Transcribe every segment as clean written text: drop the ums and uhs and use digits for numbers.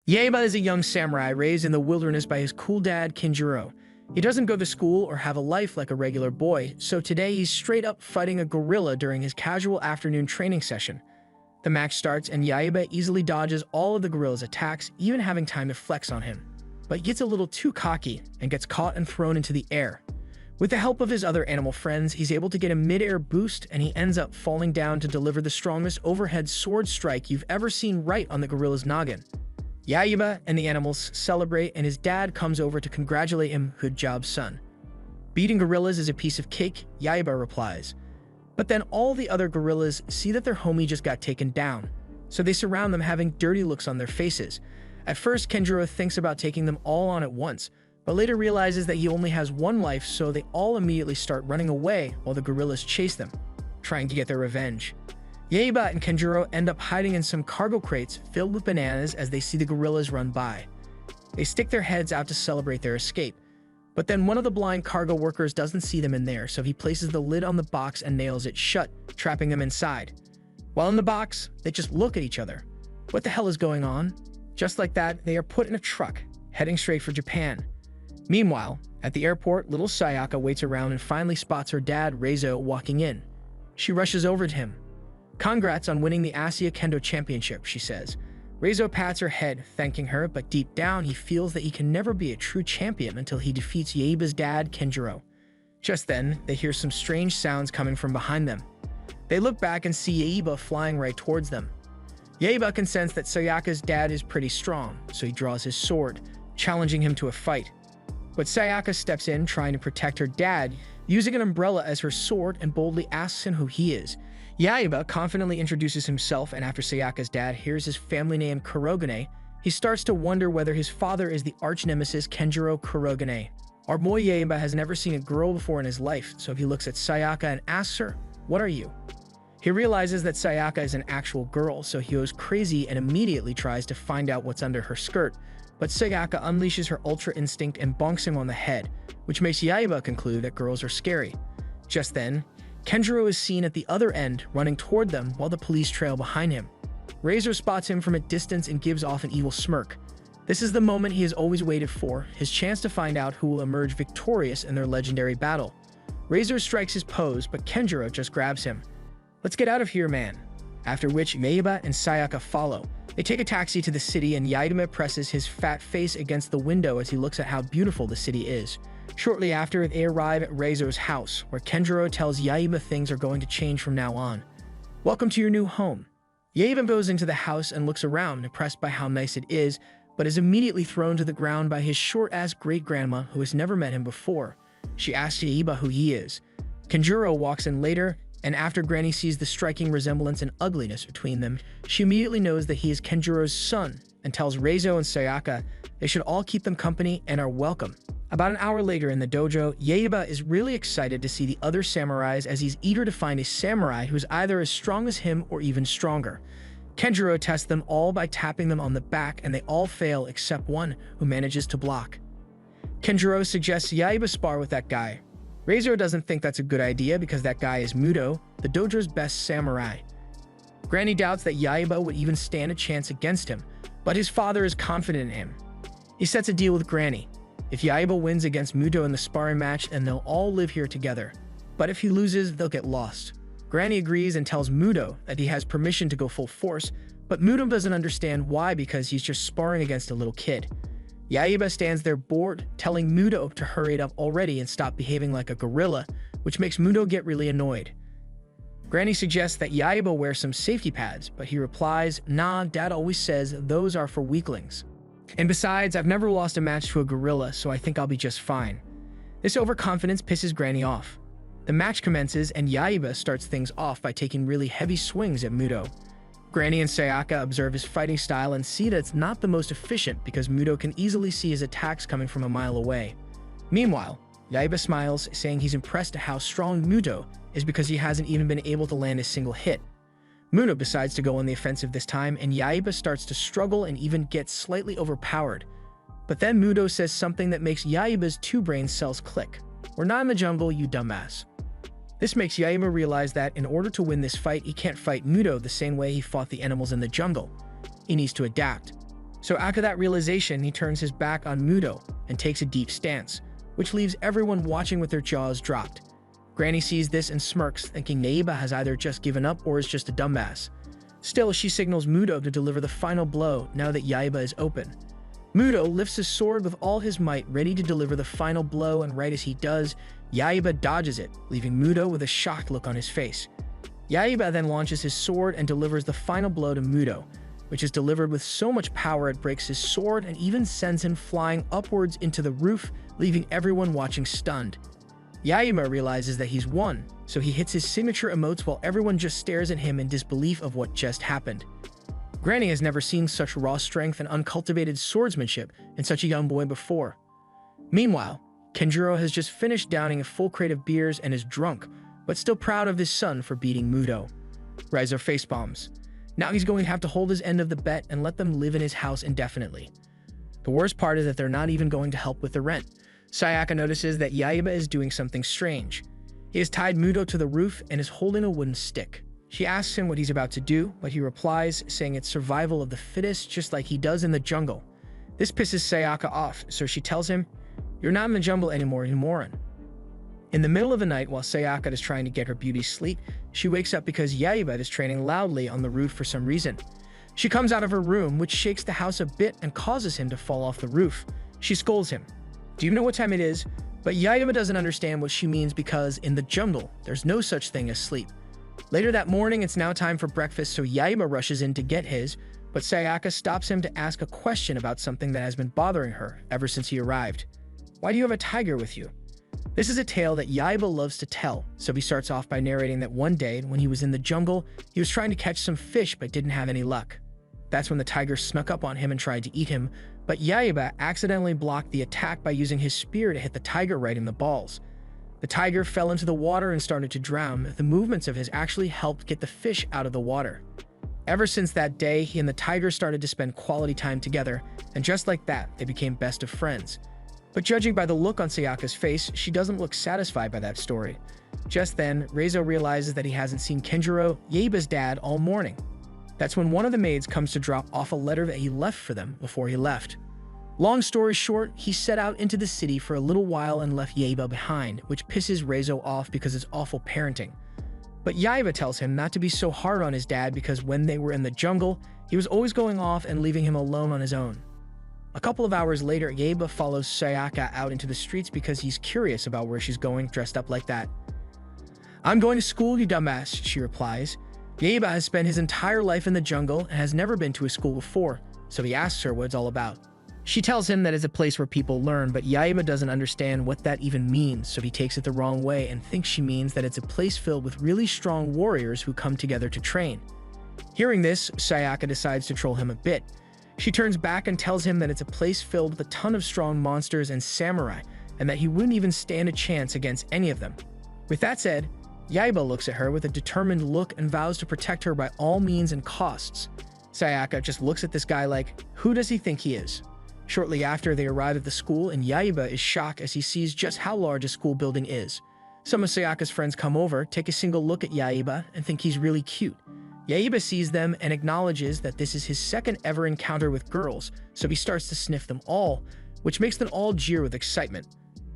Yaiba is a young samurai raised in the wilderness by his cool dad, Kinjiro. He doesn't go to school or have a life like a regular boy, so today he's straight up fighting a gorilla during his casual afternoon training session. The match starts and Yaiba easily dodges all of the gorilla's attacks, even having time to flex on him. But gets a little too cocky and gets caught and thrown into the air. With the help of his other animal friends, he's able to get a mid-air boost and he ends up falling down to deliver the strongest overhead sword strike you've ever seen right on the gorilla's noggin. Yaiba and the animals celebrate and his dad comes over to congratulate him. Good job, son. Beating gorillas is a piece of cake, Yaiba replies. But then all the other gorillas see that their homie just got taken down, so they surround them having dirty looks on their faces. At first, Kenjiro thinks about taking them all on at once, but later realizes that he only has one life, so they all immediately start running away while the gorillas chase them, trying to get their revenge. Yaiba and Kenjiro end up hiding in some cargo crates filled with bananas as they see the gorillas run by. They stick their heads out to celebrate their escape, but then one of the blind cargo workers doesn't see them in there, so he places the lid on the box and nails it shut, trapping them inside. While in the box, they just look at each other. What the hell is going on? Just like that, they are put in a truck, heading straight for Japan. Meanwhile, at the airport, little Sayaka waits around and finally spots her dad, Reizo, walking in. She rushes over to him. "Congrats on winning the Asia Kendo Championship," she says. Reizo pats her head, thanking her, but deep down he feels that he can never be a true champion until he defeats Yaiba's dad, Kenjiro. Just then, they hear some strange sounds coming from behind them. They look back and see Yaiba flying right towards them. Yaiba can sense that Sayaka's dad is pretty strong, so he draws his sword, challenging him to a fight. But Sayaka steps in, trying to protect her dad, using an umbrella as her sword, and boldly asks him who he is. Yaiba confidently introduces himself, and after Sayaka's dad hears his family name Kurogane, he starts to wonder whether his father is the arch-nemesis Kenjiro Kurogane. Our boy Yaiba has never seen a girl before in his life, so he looks at Sayaka and asks her, "What are you?" He realizes that Sayaka is an actual girl, so he goes crazy and immediately tries to find out what's under her skirt, but Sayaka unleashes her ultra instinct and bonks him on the head, which makes Yaiba conclude that girls are scary. Just then, Kenjiro is seen at the other end, running toward them while the police trail behind him. Reizo spots him from a distance and gives off an evil smirk. This is the moment he has always waited for, his chance to find out who will emerge victorious in their legendary battle. Reizo strikes his pose, but Kenjiro just grabs him. "Let's get out of here, man." After which, Yaiba and Sayaka follow. They take a taxi to the city and Yaiba presses his fat face against the window as he looks at how beautiful the city is. Shortly after, they arrive at Reizo's house, where Kenjiro tells Yaiba things are going to change from now on. "Welcome to your new home." Yaiba goes into the house and looks around, impressed by how nice it is, but is immediately thrown to the ground by his short-ass great-grandma who has never met him before. She asks Yaiba who he is. Kenjiro walks in later, and after Granny sees the striking resemblance and ugliness between them, she immediately knows that he is Kenjiro's son and tells Reizo and Sayaka they should all keep them company and are welcome. About an hour later in the dojo, Yaiba is really excited to see the other samurais as he's eager to find a samurai who's either as strong as him or even stronger. Kenjiro tests them all by tapping them on the back and they all fail except one who manages to block. Kenjiro suggests Yaiba spar with that guy. Reizo doesn't think that's a good idea because that guy is Muto, the dojo's best samurai. Granny doubts that Yaiba would even stand a chance against him, but his father is confident in him. He sets a deal with Granny. If Yaiba wins against Muto in the sparring match, then they'll all live here together. But if he loses, they'll get lost. Granny agrees and tells Muto that he has permission to go full force, but Muto doesn't understand why because he's just sparring against a little kid. Yaiba stands there bored, telling Muto to hurry it up already and stop behaving like a gorilla, which makes Muto get really annoyed. Granny suggests that Yaiba wear some safety pads, but he replies, "Nah, Dad always says those are for weaklings. And besides, I've never lost a match to a gorilla, so I think I'll be just fine." This overconfidence pisses Granny off. The match commences and Yaiba starts things off by taking really heavy swings at Muto. Granny and Sayaka observe his fighting style and see that it's not the most efficient because Muto can easily see his attacks coming from a mile away. Meanwhile, Yaiba smiles, saying he's impressed at how strong Muto is because he hasn't even been able to land a single hit. Muto decides to go on the offensive this time and Yaiba starts to struggle and even gets slightly overpowered. But then Muto says something that makes Yaiba's two brain cells click. "We're not in the jungle, you dumbass." This makes Yaiba realize that in order to win this fight, he can't fight Muto the same way he fought the animals in the jungle. He needs to adapt. So after that realization, he turns his back on Muto and takes a deep stance, which leaves everyone watching with their jaws dropped. Granny sees this and smirks, thinking Yaiba has either just given up or is just a dumbass. Still, she signals Muto to deliver the final blow now that Yaiba is open. Muto lifts his sword with all his might, ready to deliver the final blow, and right as he does, Yaiba dodges it, leaving Muto with a shocked look on his face. Yaiba then launches his sword and delivers the final blow to Muto, which is delivered with so much power it breaks his sword and even sends him flying upwards into the roof, leaving everyone watching stunned. Yaiba realizes that he's won, so he hits his signature emotes while everyone just stares at him in disbelief of what just happened. Granny has never seen such raw strength and uncultivated swordsmanship in such a young boy before. Meanwhile, Kenjiro has just finished downing a full crate of beers and is drunk, but still proud of his son for beating Muto. Reizo facepalms. Now he's going to have to hold his end of the bet and let them live in his house indefinitely. The worst part is that they're not even going to help with the rent. Sayaka notices that Yaiba is doing something strange. He has tied Muto to the roof and is holding a wooden stick. She asks him what he's about to do, but he replies, saying it's survival of the fittest, just like he does in the jungle. This pisses Sayaka off, so she tells him, "You're not in the jungle anymore, you moron." In the middle of the night, while Sayaka is trying to get her beauty sleep, she wakes up because Yaiba is training loudly on the roof for some reason. She comes out of her room, which shakes the house a bit and causes him to fall off the roof. She scolds him. "Do you know what time it is?" But Yaiba doesn't understand what she means because in the jungle, there's no such thing as sleep. Later that morning, it's now time for breakfast, so Yaiba rushes in to get his, but Sayaka stops him to ask a question about something that has been bothering her ever since he arrived. "Why do you have a tiger with you?" This is a tale that Yaiba loves to tell, so he starts off by narrating that one day, when he was in the jungle, he was trying to catch some fish but didn't have any luck. That's when the tiger snuck up on him and tried to eat him, but Yaiba accidentally blocked the attack by using his spear to hit the tiger right in the balls. The tiger fell into the water and started to drown. The movements of his actually helped get the fish out of the water. Ever since that day, he and the tiger started to spend quality time together, and just like that, they became best of friends. But judging by the look on Sayaka's face, she doesn't look satisfied by that story. Just then, Reizo realizes that he hasn't seen Kenjiro, Yaiba's dad, all morning. That's when one of the maids comes to drop off a letter that he left for them before he left. Long story short, he set out into the city for a little while and left Yaiba behind, which pisses Reizo off because it's awful parenting. But Yaiba tells him not to be so hard on his dad because when they were in the jungle, he was always going off and leaving him alone on his own. A couple of hours later, Yaiba follows Sayaka out into the streets because he's curious about where she's going dressed up like that. "I'm going to school, you dumbass," she replies. Yaiba has spent his entire life in the jungle and has never been to a school before, so he asks her what it's all about. She tells him that it's a place where people learn, but Yaiba doesn't understand what that even means, so he takes it the wrong way and thinks she means that it's a place filled with really strong warriors who come together to train. Hearing this, Sayaka decides to troll him a bit. She turns back and tells him that it's a place filled with a ton of strong monsters and samurai, and that he wouldn't even stand a chance against any of them. With that said, Yaiba looks at her with a determined look and vows to protect her by all means and costs. Sayaka just looks at this guy like, who does he think he is? Shortly after, they arrive at the school, and Yaiba is shocked as he sees just how large a school building is. Some of Sayaka's friends come over, take a single look at Yaiba, and think he's really cute. Yaiba sees them and acknowledges that this is his second ever encounter with girls, so he starts to sniff them all, which makes them all jeer with excitement.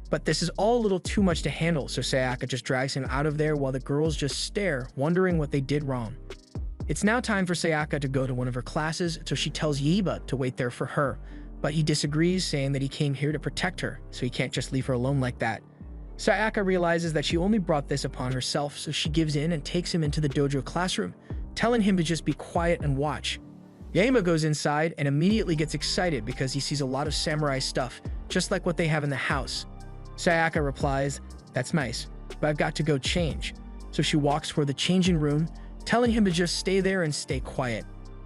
But this is all a little too much to handle, so Sayaka just drags him out of there while the girls just stare, wondering what they did wrong. It's now time for Sayaka to go to one of her classes, so she tells Yaiba to wait there for her, but he disagrees, saying that he came here to protect her, so he can't just leave her alone like that. Sayaka realizes that she only brought this upon herself, so she gives in and takes him into the dojo classroom, telling him to just be quiet and watch. Yaiba goes inside and immediately gets excited because he sees a lot of samurai stuff, just like what they have in the house. Sayaka replies, "That's nice, but I've got to go change." So she walks toward the changing room, telling him to just stay there and stay quiet.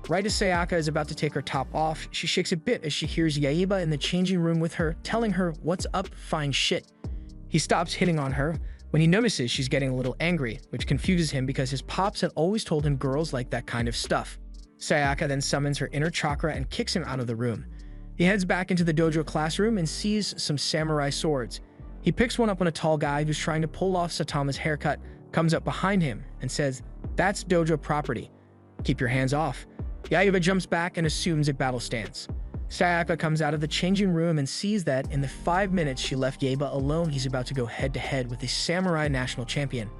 Right as Sayaka is about to take her top off, she shakes a bit as she hears Yaiba in the changing room with her, telling her, "What's up, fine shit?" He stops hitting on her when he notices she's getting a little angry, which confuses him because his pops had always told him girls like that kind of stuff. Sayaka then summons her inner chakra and kicks him out of the room. He heads back into the dojo classroom and sees some samurai swords. He picks one up when a tall guy who's trying to pull off Satama's haircut comes up behind him and says, "That's dojo property. Keep your hands off." Yaiba jumps back and assumes a battle stance. Sayaka comes out of the changing room and sees that in the 5 minutes she left Yaiba alone, he's about to go head-to-head with the samurai national champion.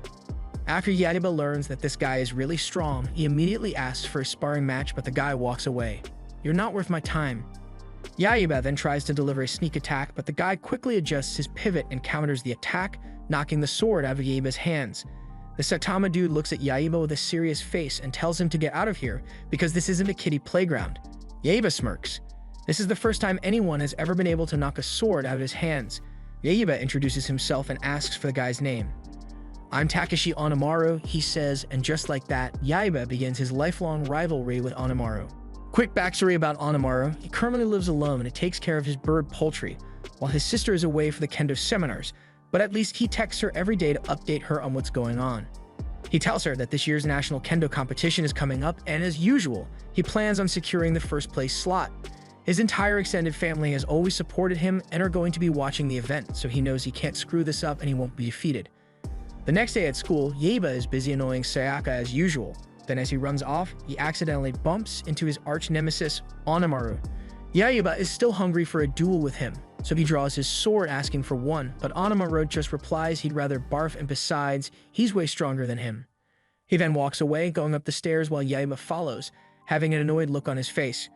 After Yaiba learns that this guy is really strong, he immediately asks for a sparring match, but the guy walks away. "You're not worth my time." Yaiba then tries to deliver a sneak attack, but the guy quickly adjusts his pivot and counters the attack, knocking the sword out of Yaiba's hands. The Saitama dude looks at Yaiba with a serious face and tells him to get out of here because this isn't a kiddie playground. Yaiba smirks. This is the first time anyone has ever been able to knock a sword out of his hands. Yaiba introduces himself and asks for the guy's name. "I'm Takeshi Onamaru," he says, and just like that, Yaiba begins his lifelong rivalry with Onamaru. Quick backstory about Onamaru: he currently lives alone and takes care of his bird poultry, while his sister is away for the kendo seminars, but at least he texts her every day to update her on what's going on. He tells her that this year's national kendo competition is coming up, and as usual, he plans on securing the first place slot. His entire extended family has always supported him and are going to be watching the event, so he knows he can't screw this up and he won't be defeated. The next day at school, Yaiba is busy annoying Sayaka as usual. Then as he runs off, he accidentally bumps into his arch-nemesis, Onamaru. Yaiba is still hungry for a duel with him, so he draws his sword asking for one, but Onamaru just replies he'd rather barf, and besides, he's way stronger than him. He then walks away, going up the stairs while Yaiba follows, having an annoyed look on his face.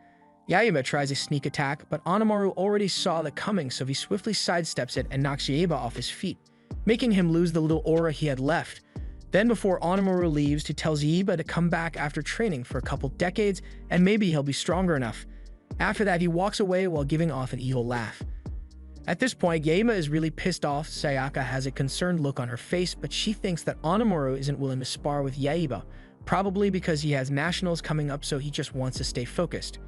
Yaiba tries a sneak attack, but Onamaru already saw that coming, so he swiftly sidesteps it and knocks Yaiba off his feet, making him lose the little aura he had left. Then before Onamaru leaves, he tells Yaiba to come back after training for a couple decades and maybe he'll be stronger enough. After that, he walks away while giving off an evil laugh. At this point, Yaiba is really pissed off. Sayaka has a concerned look on her face, but she thinks that Onamaru isn't willing to spar with Yaiba, probably because he has nationals coming up, so he just wants to stay focused.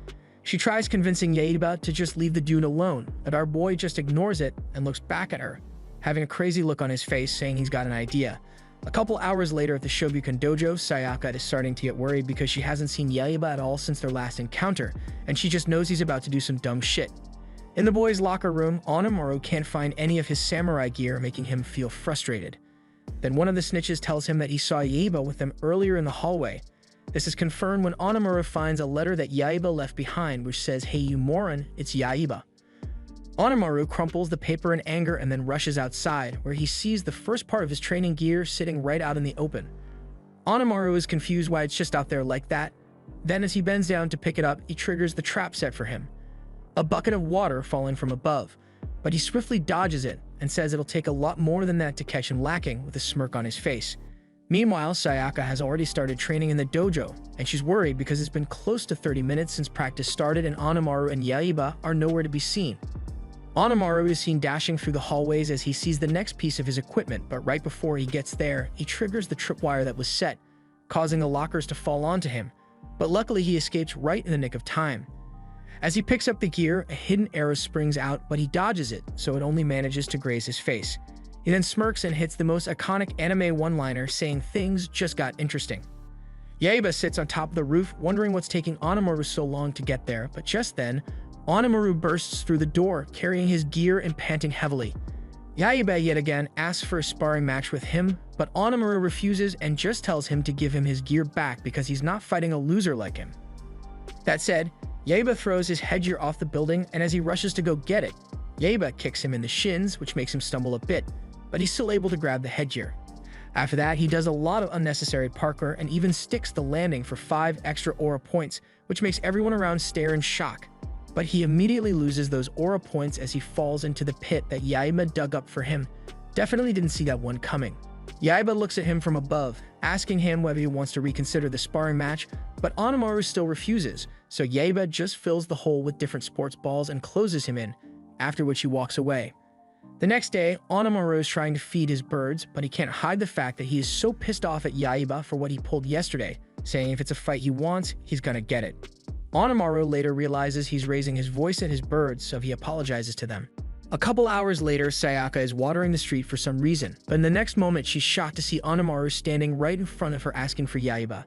She tries convincing Yaiba to just leave the dude alone, but our boy just ignores it and looks back at her, having a crazy look on his face, saying he's got an idea. A couple hours later at the Shoryuken dojo, Sayaka is starting to get worried because she hasn't seen Yaiba at all since their last encounter, and she just knows he's about to do some dumb shit. In the boys' locker room, Onamaru can't find any of his samurai gear, making him feel frustrated. Then one of the snitches tells him that he saw Yaiba with them earlier in the hallway. This is confirmed when Onamaru finds a letter that Yaiba left behind, which says, "Hey you moron, it's Yaiba." Onamaru crumples the paper in anger and then rushes outside, where he sees the first part of his training gear sitting right out in the open. Onamaru is confused why it's just out there like that. Then as he bends down to pick it up, he triggers the trap set for him. A bucket of water falling from above, but he swiftly dodges it and says it'll take a lot more than that to catch him lacking, with a smirk on his face. Meanwhile, Sayaka has already started training in the dojo, and she's worried because it's been close to 30 minutes since practice started and Onamaru and Yaiba are nowhere to be seen. Onamaru is seen dashing through the hallways as he sees the next piece of his equipment, but right before he gets there, he triggers the tripwire that was set, causing the lockers to fall onto him, but luckily he escapes right in the nick of time. As he picks up the gear, a hidden arrow springs out, but he dodges it, so it only manages to graze his face. He then smirks and hits the most iconic anime one-liner, saying things just got interesting. Yaiba sits on top of the roof, wondering what's taking Onamaru so long to get there, but just then, Onamaru bursts through the door, carrying his gear and panting heavily. Yaiba yet again asks for a sparring match with him, but Onamaru refuses and just tells him to give him his gear back because he's not fighting a loser like him. That said, Yaiba throws his headgear off the building, and as he rushes to go get it, Yaiba kicks him in the shins, which makes him stumble a bit, but he's still able to grab the headgear. After that, he does a lot of unnecessary parkour and even sticks the landing for 5 extra aura points, which makes everyone around stare in shock. But he immediately loses those aura points as he falls into the pit that Yaiba dug up for him. Definitely didn't see that one coming. Yaiba looks at him from above, asking him whether he wants to reconsider the sparring match, but Onamaru still refuses, so Yaiba just fills the hole with different sports balls and closes him in, after which he walks away. The next day, Onamaru is trying to feed his birds, but he can't hide the fact that he is so pissed off at Yaiba for what he pulled yesterday, saying if it's a fight he wants, he's gonna get it. Onamaru later realizes he's raising his voice at his birds, so he apologizes to them. A couple hours later, Sayaka is watering the street for some reason, but in the next moment she's shocked to see Onamaru standing right in front of her asking for Yaiba.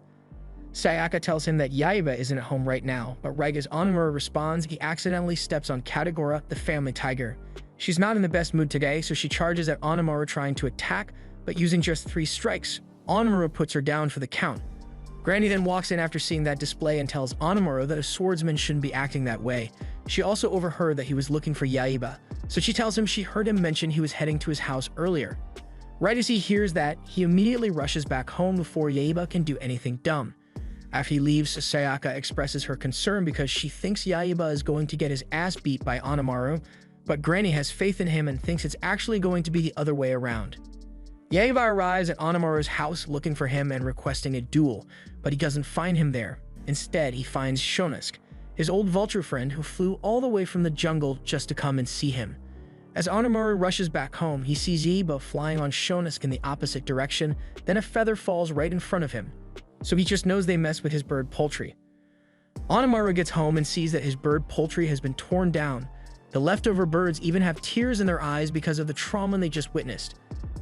Sayaka tells him that Yaiba isn't at home right now, but right as Onamaru responds, he accidentally steps on Katagora, the family tiger. She's not in the best mood today, so she charges at Onamaru trying to attack, but using just 3 strikes, Onamaru puts her down for the count. Granny then walks in after seeing that display and tells Onamaru that a swordsman shouldn't be acting that way. She also overheard that he was looking for Yaiba, so she tells him she heard him mention he was heading to his house earlier. Right as he hears that, he immediately rushes back home before Yaiba can do anything dumb. After he leaves, Sayaka expresses her concern because she thinks Yaiba is going to get his ass beat by Onamaru, but Granny has faith in him and thinks it's actually going to be the other way around. Yaiba arrives at Onamaru's house looking for him and requesting a duel, but he doesn't find him there. Instead, he finds Shonosuke, his old vulture friend who flew all the way from the jungle just to come and see him. As Onamaru rushes back home, he sees Yaiba flying on Shonosuke in the opposite direction, then a feather falls right in front of him, so he just knows they messed with his bird poultry. Onamaru gets home and sees that his bird poultry has been torn down. The leftover birds even have tears in their eyes because of the trauma they just witnessed.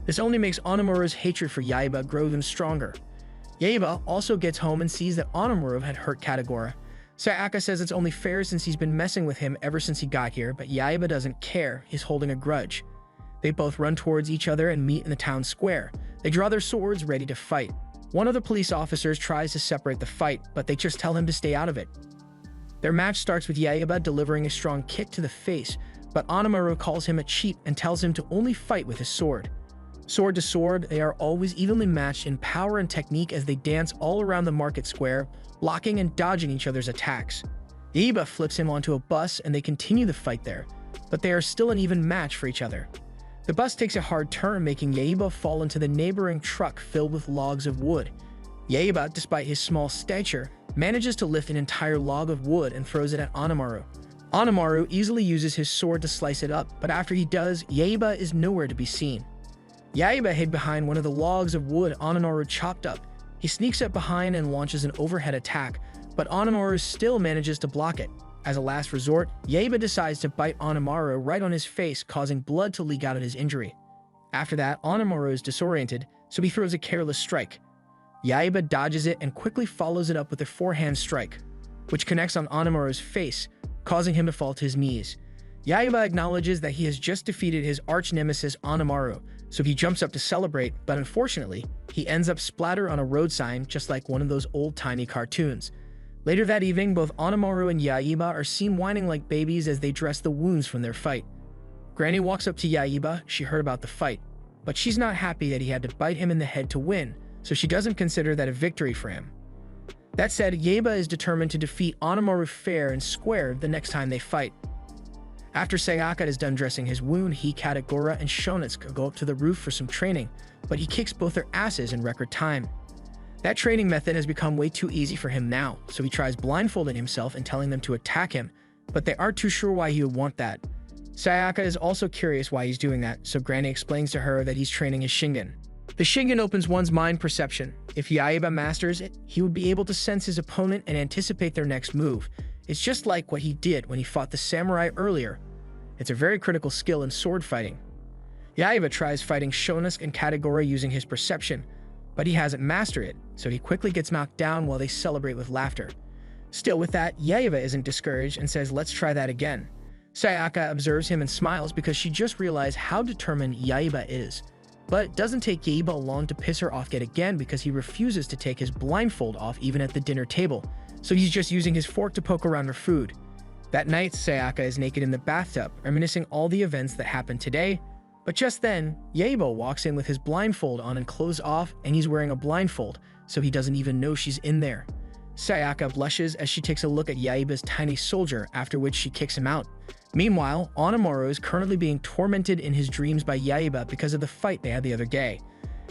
This only makes Onamaru's hatred for Yaiba grow even stronger. Yaiba also gets home and sees that Onamaru had hurt Katagura. Sayaka says it's only fair since he's been messing with him ever since he got here, but Yaiba doesn't care, he's holding a grudge. They both run towards each other and meet in the town square. They draw their swords ready to fight. One of the police officers tries to separate the fight, but they just tell him to stay out of it. Their match starts with Yaiba delivering a strong kick to the face, but Onamaru calls him a cheat and tells him to only fight with his sword. Sword to sword, they are always evenly matched in power and technique as they dance all around the market square, blocking and dodging each other's attacks. Yaiba flips him onto a bus and they continue the fight there, but they are still an even match for each other. The bus takes a hard turn, making Yaiba fall into the neighboring truck filled with logs of wood. Yaiba, despite his small stature, manages to lift an entire log of wood and throws it at Onamaru. Onamaru easily uses his sword to slice it up, but after he does, Yaiba is nowhere to be seen. Yaiba hid behind one of the logs of wood Onamaru chopped up. He sneaks up behind and launches an overhead attack, but Onamaru still manages to block it. As a last resort, Yaiba decides to bite Onamaru right on his face, causing blood to leak out of his injury. After that, Onamaru is disoriented, so he throws a careless strike. Yaiba dodges it and quickly follows it up with a forehand strike, which connects on Onamaru's face, causing him to fall to his knees. Yaiba acknowledges that he has just defeated his arch-nemesis Onamaru, so he jumps up to celebrate, but unfortunately, he ends up splattered on a road sign just like one of those old-timey cartoons. Later that evening, both Onamaru and Yaiba are seen whining like babies as they dress the wounds from their fight. Granny walks up to Yaiba, she heard about the fight, but she's not happy that he had to bite him in the head to win, so she doesn't consider that a victory for him. That said, Yaiba is determined to defeat Onamaru fair and square the next time they fight. After Sayaka is done dressing his wound, he, Katagura, and Shonosuke go up to the roof for some training, but he kicks both their asses in record time. That training method has become way too easy for him now, so he tries blindfolding himself and telling them to attack him, but they aren't too sure why he would want that. Sayaka is also curious why he's doing that, so Granny explains to her that he's training his Shingen. The Shingen opens one's mind perception. If Yaiba masters it, he would be able to sense his opponent and anticipate their next move. It's just like what he did when he fought the samurai earlier. It's a very critical skill in sword fighting. Yaiba tries fighting Shonosuke and Katagura using his perception, but he hasn't mastered it, so he quickly gets knocked down while they celebrate with laughter. Still with that, Yaiba isn't discouraged and says, "Let's try that again." Sayaka observes him and smiles because she just realized how determined Yaiba is. But it doesn't take Yaiba long to piss her off yet again because he refuses to take his blindfold off even at the dinner table, so he's just using his fork to poke around her food. That night, Sayaka is naked in the bathtub, reminiscing all the events that happened today, but just then, Yaiba walks in with his blindfold on and clothes off, and he's wearing a blindfold, so he doesn't even know she's in there. Sayaka blushes as she takes a look at Yaiba's tiny soldier, after which she kicks him out. Meanwhile, Onamaru is currently being tormented in his dreams by Yaiba because of the fight they had the other day.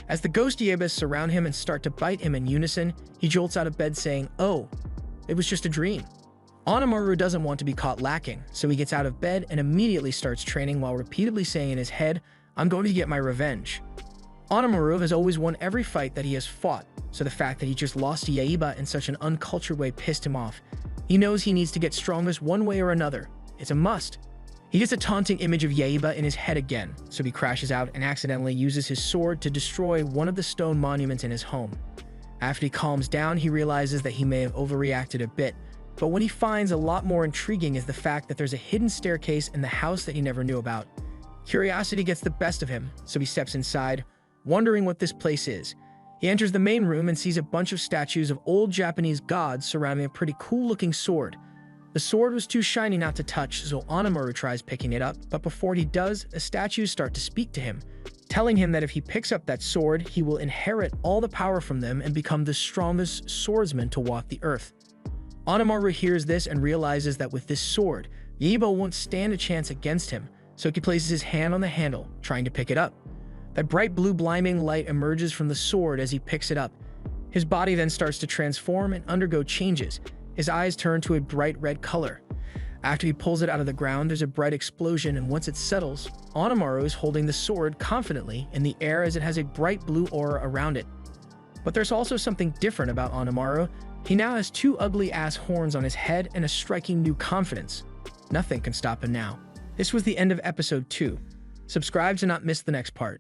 As the ghost Yaibas surround him and start to bite him in unison, he jolts out of bed saying, "Oh, it was just a dream." Onamaru doesn't want to be caught lacking, so he gets out of bed and immediately starts training while repeatedly saying in his head, "I'm going to get my revenge." Onamaru has always won every fight that he has fought, so the fact that he just lost to Yaiba in such an uncultured way pissed him off. He knows he needs to get strongest one way or another. It's a must. He gets a taunting image of Yaiba in his head again, so he crashes out and accidentally uses his sword to destroy one of the stone monuments in his home. After he calms down, he realizes that he may have overreacted a bit, but what he finds a lot more intriguing is the fact that there's a hidden staircase in the house that he never knew about. Curiosity gets the best of him, so he steps inside, wondering what this place is. He enters the main room and sees a bunch of statues of old Japanese gods surrounding a pretty cool-looking sword. The sword was too shiny not to touch, so Onamaru tries picking it up, but before he does, the statues start to speak to him, telling him that if he picks up that sword, he will inherit all the power from them and become the strongest swordsman to walk the earth. Onamaru hears this and realizes that with this sword, Yibo won't stand a chance against him, so he places his hand on the handle, trying to pick it up. That bright blue blinding light emerges from the sword as he picks it up. His body then starts to transform and undergo changes. His eyes turn to a bright red color. After he pulls it out of the ground, there's a bright explosion, and once it settles, Onamaru is holding the sword confidently in the air as it has a bright blue aura around it. But there's also something different about Onamaru. He now has two ugly-ass horns on his head and a striking new confidence. Nothing can stop him now. This was the end of episode 2. Subscribe to not miss the next part.